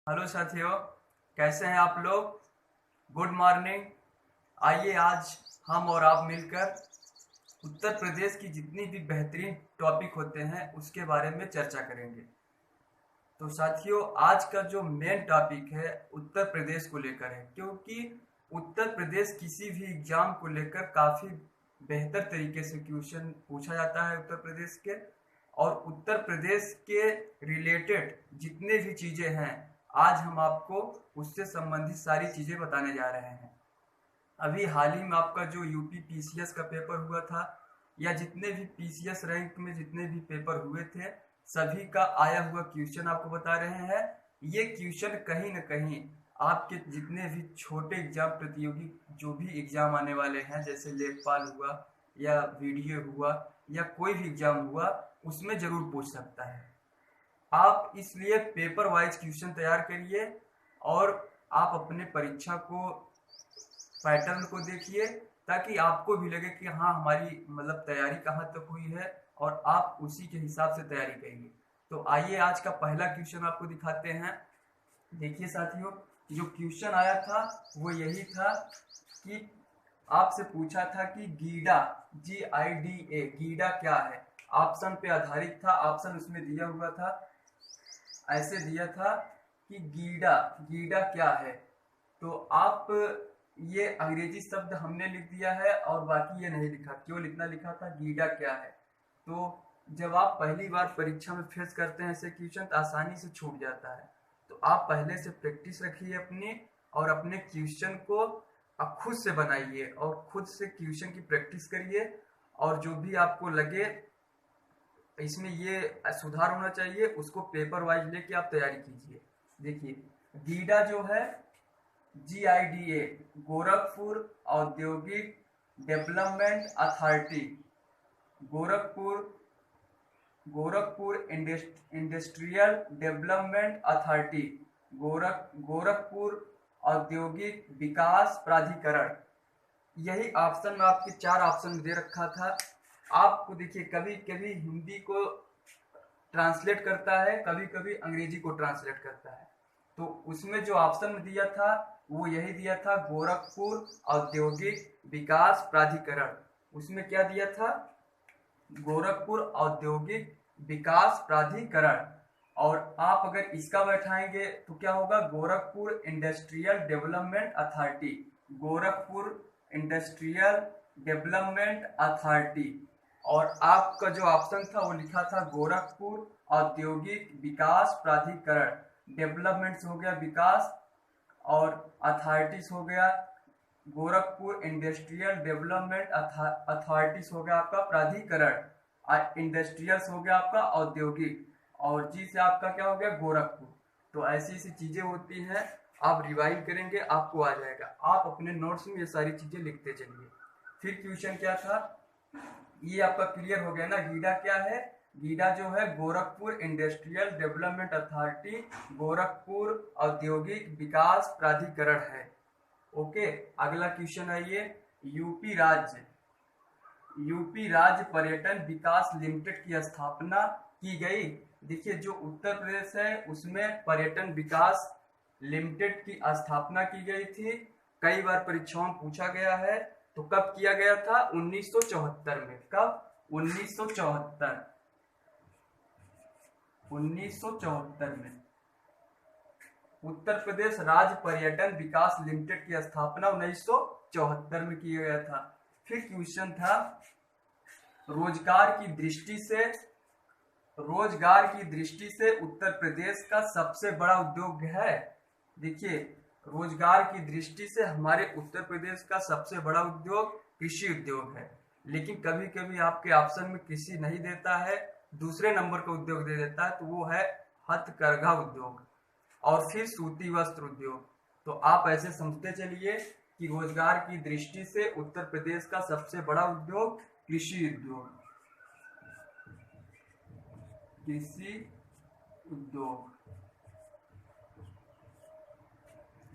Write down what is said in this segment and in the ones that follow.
Hello साथियों, कैसे हैं आप लोग। Good morning. आइए आज हम और आप मिलकर उत्तर प्रदेश की जितनी भी बेहतरीन टॉपिक होते हैं उसके बारे में चर्चा करेंगे। तो साथियों, आज का जो मेन टॉपिक है उत्तर प्रदेश को लेकर है, क्योंकि उत्तर प्रदेश किसी भी एग्जाम को लेकर काफ़ी बेहतर तरीके से क्वेश्चन पूछा जाता है उत्तर प्रदेश के। और उत्तर प्रदेश के रिलेटेड जितने भी चीज़ें हैं, आज हम आपको उससे संबंधित सारी चीज़ें बताने जा रहे हैं। अभी हाल ही में आपका जो यूपी पीसीएस का पेपर हुआ था, या जितने भी पीसीएस रैंक में जितने भी पेपर हुए थे, सभी का आया हुआ क्वेश्चन आपको बता रहे हैं। ये क्वेश्चन कहीं ना कहीं आपके जितने भी छोटे एग्जाम प्रतियोगी जो भी एग्जाम आने वाले हैं, जैसे लेखपाल हुआ या वीडीओ हुआ या कोई भी एग्जाम हुआ, उसमें जरूर पूछ सकता है। आप इसलिए पेपर वाइज क्वेश्चन तैयार करिए और आप अपने परीक्षा को पैटर्न को देखिए, ताकि आपको भी लगे कि हाँ, हमारी मतलब तैयारी कहाँ तक हुई है और आप उसी के हिसाब से तैयारी करिए। तो आइए आज का पहला क्वेश्चन आपको दिखाते हैं। देखिए साथियों, जो क्वेश्चन आया था वो यही था कि आपसे पूछा था कि गीडा, GIDA, गीडा क्या है। ऑप्शन पे आधारित था, ऑप्शन उसमें दिया हुआ था, ऐसे दिया था कि गीडा, गीडा क्या है। तो आप ये अंग्रेजी शब्द हमने लिख दिया है और बाकी ये नहीं लिखा, केवल इतना लिखा था गीडा क्या है। तो जब आप पहली बार परीक्षा में फेस करते हैं ऐसे क्वेश्चन, तो आसानी से छूट जाता है। तो आप पहले से प्रैक्टिस रखिए अपनी, और अपने क्वेश्चन को आप खुद से बनाइए और खुद से क्वेश्चन की प्रैक्टिस करिए। और जो भी आपको लगे इसमें ये सुधार होना चाहिए, उसको पेपर वाइज लेके आप तैयारी कीजिए। देखिए, गीडा जो है, GIDA, गोरखपुर औद्योगिक development authority, Gorakhpur Gorakhpur industrial development authority, Gorakhpur औद्योगिक विकास प्राधिकरण। यही ऑप्शन में आपके 4 ऑप्शन दे रखा था। आपको देखिए, कभी कभी हिंदी को ट्रांसलेट करता है, कभी कभी अंग्रेजी को ट्रांसलेट करता है। तो उसमें जो ऑप्शन दिया था वो यही दिया था, गोरखपुर औद्योगिक विकास प्राधिकरण। उसमें क्या दिया था, गोरखपुर औद्योगिक विकास प्राधिकरण। और आप अगर इसका बैठाएंगे तो क्या होगा, Gorakhpur industrial development authority, Gorakhpur industrial development authority. और आपका जो ऑप्शन था वो लिखा था गोरखपुर औद्योगिक विकास प्राधिकरण। डेवलपमेंट्स हो गया विकास, और अथॉरिटीज हो गया गोरखपुर इंडस्ट्रियल डेवलपमेंट अथॉरिटीज हो गया आपका प्राधिकरण, इंडस्ट्रियल्स हो गया आपका औद्योगिक, और जी से आपका क्या हो गया, गोरखपुर। तो ऐसी ऐसी चीजें होती हैं, आप रिवाइज करेंगे आपको आ जाएगा। आप अपने नोट्स में ये सारी चीजें लिखते चलिए। फिर क्वेश्चन क्या था, ये आपका क्लियर हो गया ना, गीडा क्या है। गीडा जो है, Gorakhpur industrial development authority, Gorakhpur औद्योगिक विकास प्राधिकरण है। ओके, अगला क्वेश्चन है ये, यूपी राज्य पर्यटन विकास लिमिटेड की स्थापना की गई। देखिए, जो उत्तर प्रदेश है उसमें पर्यटन विकास लिमिटेड की स्थापना की गई थी। कई बार परीक्षाओं में पूछा गया है। तो कब किया गया था, 1974 में। कब, 1974, 1974 में उत्तर प्रदेश राज्य पर्यटन विकास लिमिटेड की स्थापना 1974 में किया गया था। फिर क्वेश्चन था, रोजगार की दृष्टि से उत्तर प्रदेश का सबसे बड़ा उद्योग है। देखिए, रोजगार की दृष्टि से हमारे उत्तर प्रदेश का सबसे बड़ा उद्योग कृषि उद्योग है। लेकिन कभी कभी आपके ऑप्शन में कृषि नहीं देता है, दूसरे नंबर का उद्योग दे देता है, तो वो है हथकरघा उद्योग और फिर सूती वस्त्र उद्योग। तो आप ऐसे समझते चलिए कि रोजगार की दृष्टि से उत्तर प्रदेश का सबसे बड़ा उद्योग कृषि उद्योग, कृषि उद्योग।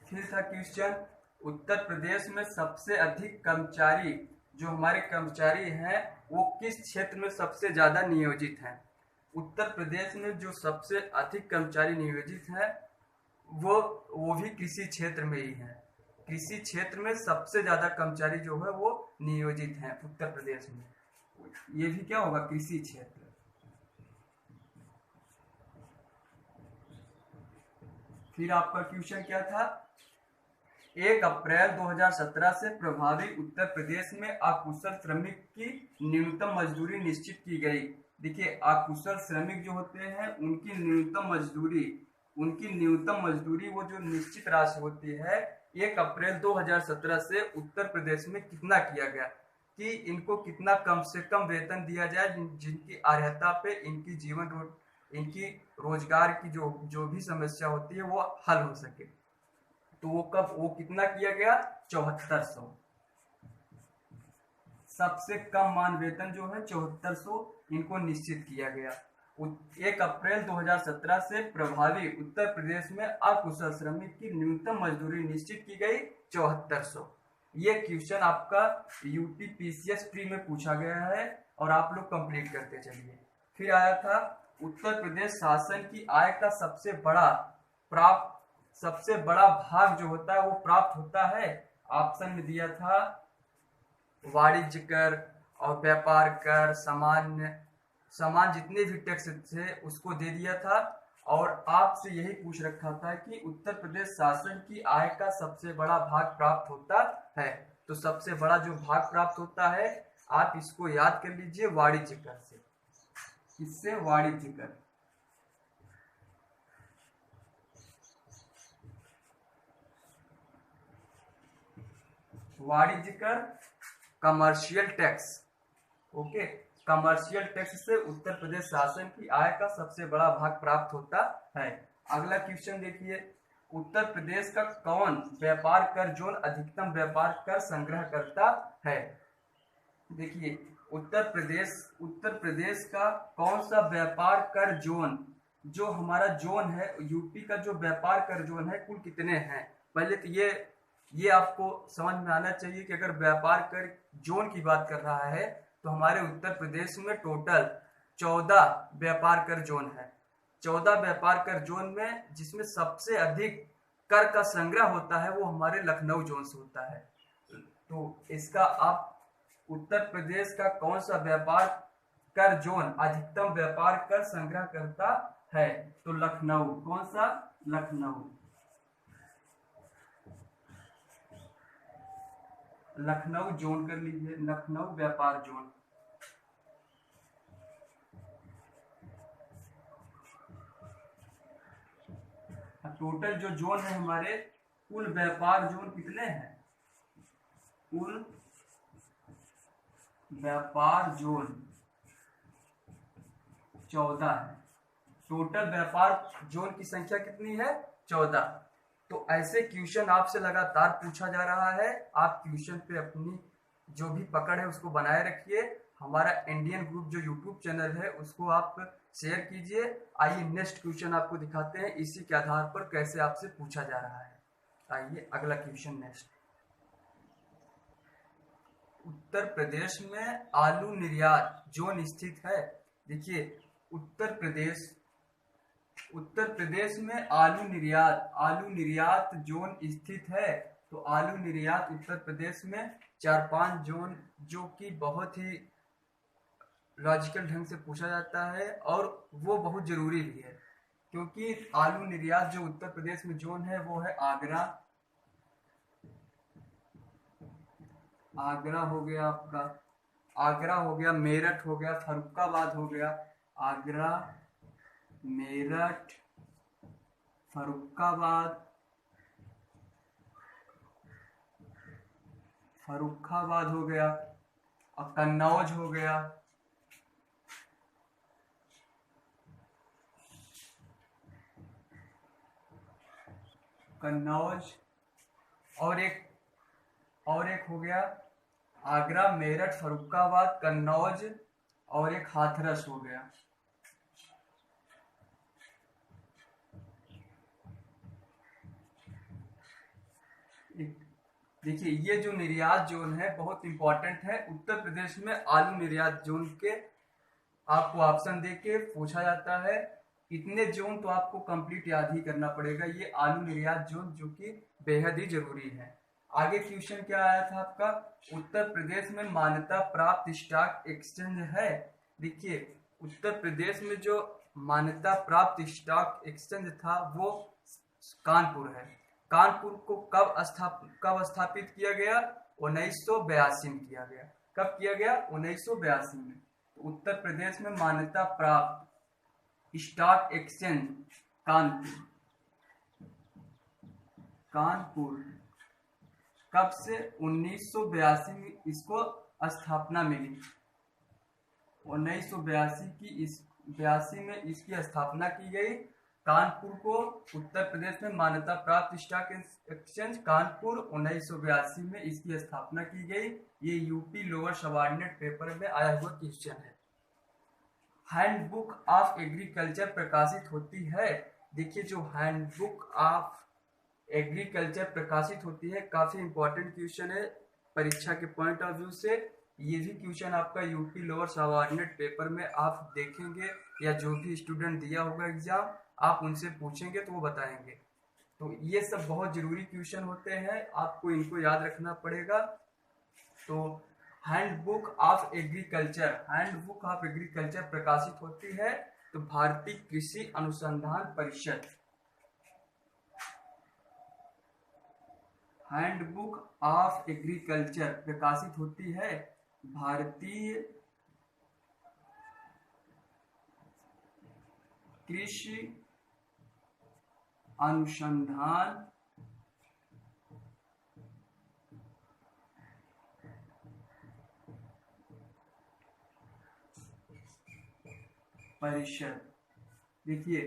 फिर था क्वेश्चन, उत्तर प्रदेश में सबसे अधिक कर्मचारी, जो हमारे कर्मचारी हैं वो किस क्षेत्र में सबसे ज्यादा नियोजित हैं। उत्तर प्रदेश में जो सबसे अधिक कर्मचारी नियोजित हैं वो भी कृषि क्षेत्र में ही है। कृषि क्षेत्र में सबसे ज्यादा कर्मचारी जो है वो नियोजित हैं उत्तर प्रदेश में। ये भी क्या होगा, कृषि क्षेत्र। फिर आपका क्वेश्चन क्या था, 1 अप्रैल 2017 से प्रभावी उत्तर प्रदेश में अकुशल श्रमिक की न्यूनतम मजदूरी निश्चित की गई। देखिए, अकुशल श्रमिक जो होते हैं उनकी न्यूनतम मजदूरी वो जो निश्चित राशि होती है 1 अप्रैल 2017 से उत्तर प्रदेश में कितना किया गया कि इनको कितना कम से कम वेतन दिया जाए, जिनकी अर्हता पे इनकी रोजगार की जो भी समस्या होती है वो हल हो सके। तो वो कितना किया गया, 7400। सबसे कम मान वेतन जो है 7400 इनको निश्चित किया गया। 1 अप्रैल 2017 से प्रभावी उत्तर प्रदेश में अकुशल श्रमिक की न्यूनतम मजदूरी निश्चित की गई 7400। ये क्वेश्चन आपका यूपी पीसीएस प्री में पूछा गया है और आप लोग कंप्लीट करते चलिए। फिर आया था, उत्तर प्रदेश शासन की आय का सबसे बड़ा भाग जो होता है वो प्राप्त होता है, ऑप्शन में दिया था वाणिज्य कर और व्यापार कर, सामान जितने भी टैक्स थे उसको दे दिया था। और आपसे यही पूछ रखा था कि उत्तर प्रदेश शासन की आय का सबसे बड़ा भाग प्राप्त होता है। तो सबसे बड़ा जो भाग प्राप्त होता है आप इसको याद कर लीजिए, वाणिज्य कर से। इससे वाणिज्य कर। वाणिज्य कर, commercial tax. Okay, commercial tax से उत्तर प्रदेश शासन की आय का सबसे बड़ा भाग प्राप्त होता है। अगला क्वेश्चन देखिए, उत्तर प्रदेश का कौन व्यापार कर जोन अधिकतम व्यापार कर संग्रह करता है। देखिए, उत्तर प्रदेश का कौन सा व्यापार कर जोन, जो हमारा जोन है यूपी का जो व्यापार कर जोन है कुल कितने हैं। पहले तो ये आपको समझ में आना चाहिए कि अगर व्यापार कर जोन की बात कर रहा है तो हमारे उत्तर प्रदेश में टोटल 14 व्यापार कर जोन है। 14 व्यापार कर जोन में जिसमें सबसे अधिक कर का संग्रह होता है वो हमारे लखनऊ जोन से होता है। तो इसका आप उत्तर प्रदेश का कौन सा व्यापार कर जोन अधिकतम व्यापार कर संग्रह करता है, तो लखनऊ। कौन सा, लखनऊ। लखनऊ जोन कर लीजिए, लखनऊ व्यापार जोन। टोटल जो जोन है हमारे, कुल व्यापार जोन कितने हैं, कुल व्यापार जोन 14 है। टोटल व्यापार जोन की संख्या कितनी है, 14। तो ऐसे क्वेश्चन आपसे लगातार पूछा जा रहा है। आप क्वेश्चन पे अपनी जो भी पकड़ है उसको बनाए रखिए। हमारा इंडियन ग्रुप जो यूट्यूब चैनल है उसको आप शेयर कीजिए। आइए नेक्स्ट क्वेश्चन आपको दिखाते हैं इसी के आधार पर कैसे आपसे पूछा जा रहा है। आइए अगला क्वेश्चन नेक्स्ट। उत्तर प्रदेश में आलू निर्यात जोन स्थित है। देखिए, उत्तर प्रदेश में आलू निर्यात जोन स्थित है। तो आलू निर्यात उत्तर प्रदेश में 4-5 जोन जो कि बहुत ही लॉजिकल ढंग से पूछा जाता है और वो बहुत जरूरी भी है, क्योंकि आलू निर्यात जो उत्तर प्रदेश में जोन है वो है आगरा हो गया आपका, आगरा हो गया, मेरठ हो गया, फर्रुखाबाद हो गया। आगरा, मेरठ, फर्रुखाबाद हो गया और कन्नौज हो गया। कन्नौज और एक हो गया आगरा, मेरठ, फर्रुखाबाद, कन्नौज और एक हाथरस हो गया। देखिए, ये जो निर्यात जोन है बहुत इंपॉर्टेंट है। उत्तर प्रदेश में आलू निर्यात जोन के आपको ऑप्शन देके पूछा जाता है इतने जोन तो आपको कंप्लीट याद ही करना पड़ेगा, ये आलू निर्यात जोन जो कि बेहद ही जरूरी है। आगे क्वेश्चन क्या आया था आपका, उत्तर प्रदेश में मान्यता प्राप्त स्टॉक एक्सचेंज है। देखिए उत्तर प्रदेश में जो मान्यता प्राप्त स्टॉक एक्सचेंज था वो कानपुर है। कानपुर को कब स्थापित किया गया, 1982 में किया गया। कब किया गया, 1982 में। तो उत्तर प्रदेश में मान्यता प्राप्त स्टॉक एक्सचेंज कानपुर, कानपुर कब से, 1982 में इसको स्थापना मिली। 1982 में इसकी स्थापना की गई। कानपुर को उत्तर प्रदेश में मान्यता प्राप्त स्टॉक एक्सचेंज कानपुर 1982 में इसकी स्थापना की गई। ये यूपी लोअर सबऑर्डिनेट पेपर में आया हुआ क्वेश्चन है। हैंडबुक ऑफ एग्रीकल्चर प्रकाशित होती है। देखिए जो हैंडबुक ऑफ एग्रीकल्चर प्रकाशित होती है, काफी इंपॉर्टेंट क्वेश्चन है परीक्षा के पॉइंट ऑफ व्यू से। ये भी क्वेश्चन आपका यूपी लोअर सबऑर्डिनेट पेपर में आप देखेंगे, या जो भी स्टूडेंट दिया होगा एग्जाम आप उनसे पूछेंगे तो वो बताएंगे। तो ये सब बहुत जरूरी क्वेश्चन होते हैं, आपको इनको याद रखना पड़ेगा। तो handbook of agriculture, handbook of agriculture प्रकाशित होती है तो भारतीय कृषि अनुसंधान परिषद। हैंडबुक ऑफ एग्रीकल्चर प्रकाशित होती है भारतीय कृषि अनुसंधान परिषद। देखिए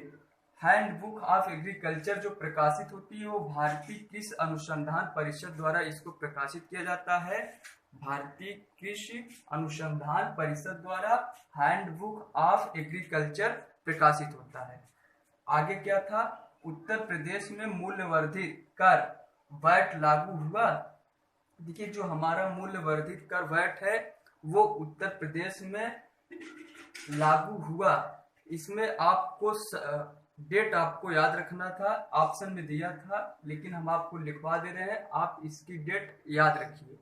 हैंडबुक ऑफ एग्रीकल्चर जो प्रकाशित होती है वो भारतीय कृषि अनुसंधान परिषद द्वारा इसको प्रकाशित किया जाता है। भारतीय कृषि अनुसंधान परिषद द्वारा हैंडबुक ऑफ एग्रीकल्चर प्रकाशित होता है। आगे क्या था, उत्तर प्रदेश में मूल्यवर्धित कर वैट लागू हुआ। देखिए जो हमारा मूल्यवर्धित कर वैट है वो उत्तर प्रदेश में लागू हुआ। इसमें आपको डेट आपको याद रखना था, ऑप्शन में दिया था लेकिन हम आपको लिखवा दे रहे हैं, आप इसकी डेट याद रखिए।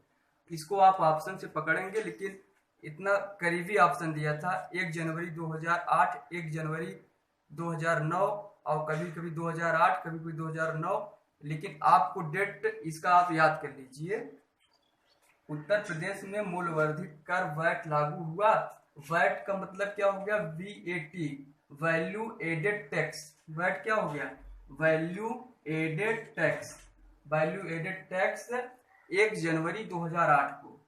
इसको आप ऑप्शन से पकड़ेंगे लेकिन इतना करीबी ऑप्शन दिया था, 1 जनवरी 2008, 1 जनवरी 2009 और कभी कभी 2008, कभी कभी 2009, लेकिन आपको डेट इसका आप याद कर लीजिए। उत्तर प्रदेश में मूल्यवर्धित कर वैट लागू हुआ। वैट का मतलब क्या हो गया, VAT, value added tax. VAT क्या हो गया, value added tax. Value added tax 1 जनवरी 2008 को।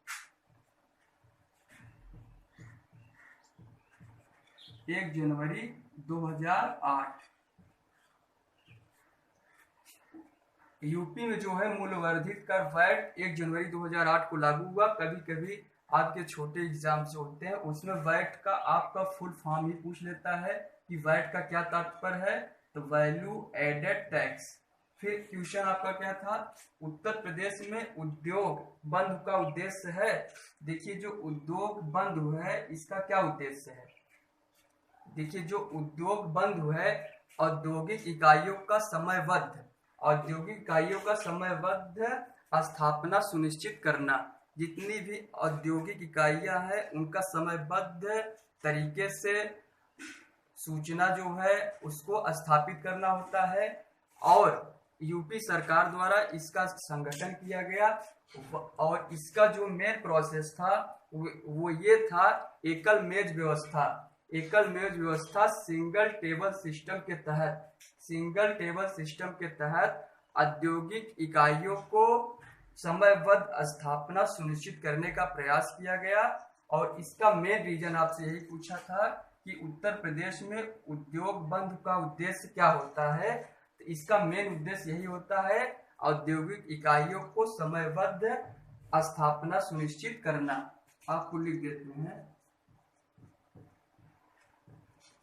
1 जनवरी 2008 यूपी में जो है मूल्यवर्धित कर वैट 1 जनवरी 2008 को लागू हुआ। कभी कभी आपके छोटे एग्जाम से होते हैं उसमें वैट का आपका फुल फॉर्म ही पूछ लेता है कि वैट का क्या तात्पर्य है, तो वैल्यू एडेड टैक्स। फिर क्वेश्चन आपका क्या था, उत्तर प्रदेश में उद्योग बंद का उद्देश्य है। देखिए जो उद्योग बंद हुआ है इसका क्या उद्देश्य है। देखिए जो उद्योग बंद हुआ है, औद्योगिक इकाइयों का समयबद्ध, औद्योगिक इकाइयों का समयबद्ध स्थापना सुनिश्चित करना। जितनी भी औद्योगिक इकाइयां हैं उनका समयबद्ध तरीके से सूचना जो है उसको स्थापित करना होता है। और यूपी सरकार द्वारा इसका संगठन किया गया और इसका जो मेन प्रोसेस था वो ये था, एकल मेज व्यवस्था। एकल मेज व्यवस्था सिंगल टेबल सिस्टम के तहत, सिंगल टेबल सिस्टम के तहत औद्योगिक इकाइयों को समयबद्ध स्थापना सुनिश्चित करने का प्रयास किया गया। और इसका मेन रीजन आपसे यही पूछा था कि उत्तर प्रदेश में उद्योग बंद का उद्देश्य क्या होता है, तो इसका मेन उद्देश्य यही होता है औद्योगिक इकाइयों को समयबद्ध स्थापना सुनिश्चित करना। आपको लिख देते हैं,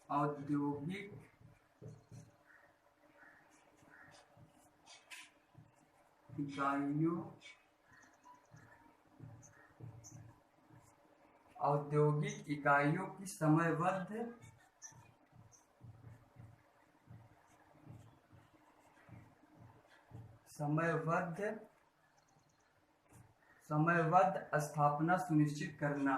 औद्योगिक इकाइयों, औद्योगिक इकाइयों की समयबद्ध समयबद्ध स्थापना सुनिश्चित करना।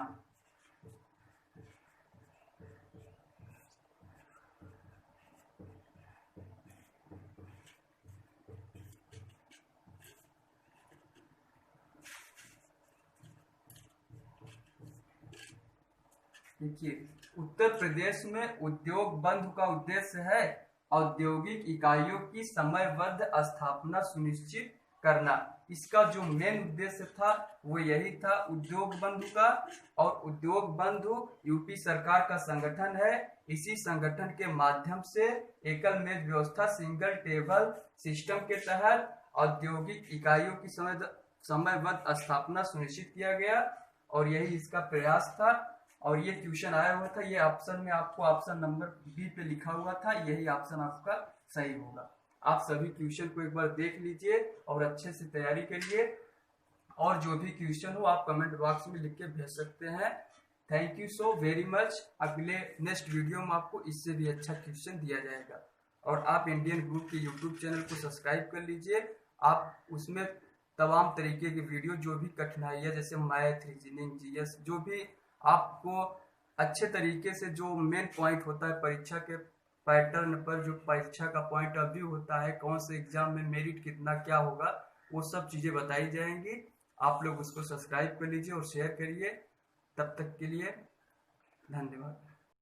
देखिए, उत्तर प्रदेश में उद्योग बंधु का उद्देश्य है औद्योगिक इकाइयों की समयबद्ध स्थापना सुनिश्चित करना। इसका जो मेन उद्देश्य था वो यही था उद्योग बंधु का। और उद्योग बंधु यूपी सरकार का संगठन है। इसी संगठन के माध्यम से एकल मेज व्यवस्था सिंगल टेबल सिस्टम के तहत औद्योगिक इकाइयों की समयबद्ध स्थापना सुनिश्चित किया गया और यही इसका प्रयास था। और ये क्वेश्चन आया हुआ था, ये ऑप्शन में आपको ऑप्शन नंबर बी पे लिखा हुआ था, यही ऑप्शन आपका सही होगा। आप सभी क्वेश्चन को एक बार देख लीजिए और अच्छे से तैयारी करिए और जो भी क्वेश्चन हो आप कमेंट बॉक्स में लिख के भेज सकते हैं। Thank you so very much. अगले नेक्स्ट वीडियो में आपको इससे भी अच्छा क्वेश्चन दिया जाएगा। और आप इंडियन ग्रुप के यूट्यूब चैनल को सब्सक्राइब कर लीजिए। आप उसमें तमाम तरीके के वीडियो, जो भी कठिनाइयाँ जैसे मैथ, रीजनिंग, जीएस, जो भी आपको अच्छे तरीके से जो मेन पॉइंट होता है परीक्षा के पैटर्न पर, जो परीक्षा का पॉइंट ऑफ व्यू होता है, कौन से एग्जाम में मेरिट कितना क्या होगा, वो सब चीजें बताई जाएंगी। आप लोग उसको सब्सक्राइब कर लीजिए और शेयर करिए। तब तक के लिए धन्यवाद।